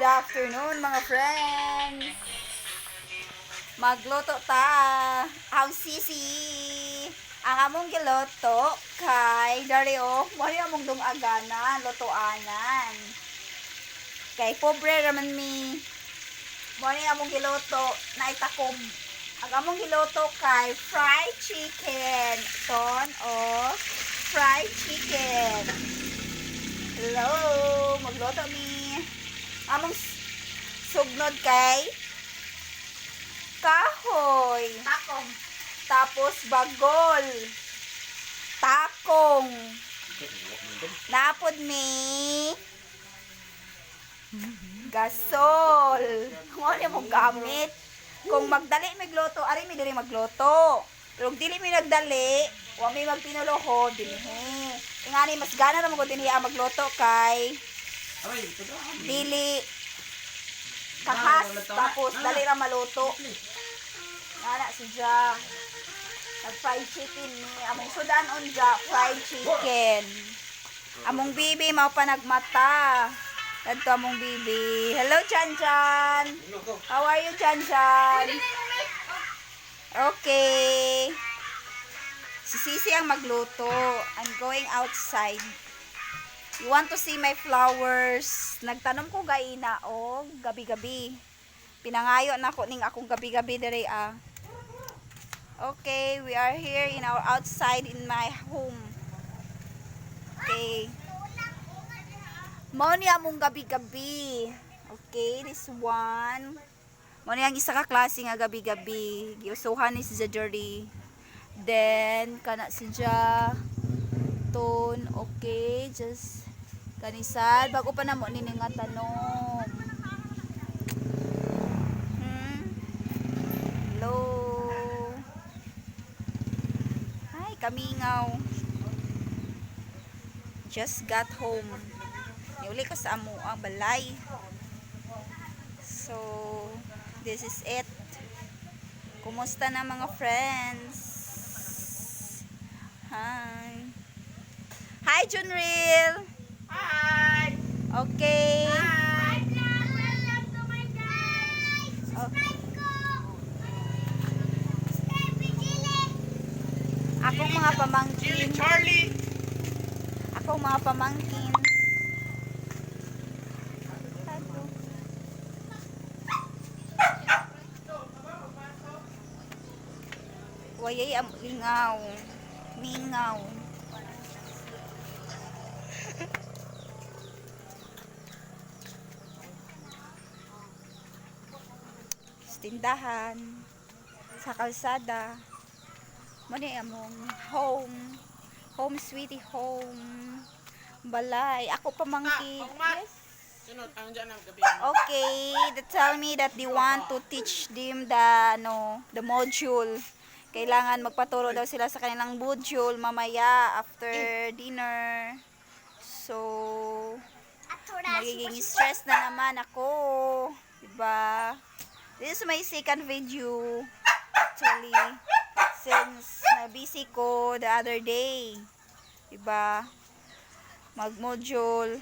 Good afternoon mga friends. Magluto ta ang sisi. Ang among giluto kay Dario, mo among dumaganan, lutoanan. Kay pobre raman mi. Mo among giluto na itakob. Ang among giluto kay fried chicken. Ton o fried chicken. Hello, magluto mi. Among sugnod kay kahoy. Takong. Tapos bagol. Takong. Napod mi gasol. Mo ni mo gamit. Kung magdali magluto, ari mi diri magluto. Pero kung dili mi nagdali, wa mi magpinulohod dinhi. Ingani mas gana ra mo ko dinhi ang magluto kay dili kahas tapos dali ra maluto. Ana si Ja. Nag-fried chicken ni among sudan unja fried chicken. Among bibi mao pa nagmata. Dadto among bibi. Hello Chan Chan. How are you Chan Chan? Okay. Si Sisi ang magluto. I'm going outside. You want to see my flowers? Nagtanom ko gaina og gabi-gabi. Pinangayo na ko ning akong gabi-gabi diri ah. Okay, we are here in our outside in my home. Okay. Mao ni among gabi-gabi. Okay, this one. Mao ni ang isa ka klase nga gabi-gabi. Giusuhan ni si Jajori. Then kana si Ja ton. Okay, just kanisad bago pa namo ni nga tanom. Hello. Hi, kamingaw. Just got home. Niuli ko sa amo ang balay. So, this is it. Kumusta na mga friends? Hi. Hi, Junril. Hi! Okay. Hi! Okay. Akong mga pamangkin. Charlie! Akong mga pamangkin. Wayay am lingaw. Mingaw. Tindahan sa kalsada. Mani among home sweetie home balay ako pamangkin. Yes. Sunod, ang dyan ang gabi. Okay, they tell me that they want to teach them the module. Kailangan magpaturo daw sila sa kanilang module mamaya after dinner. So magiging stress na naman ako, diba? This is my second video actually since na-busy ko the other day. Diba? Mag-module.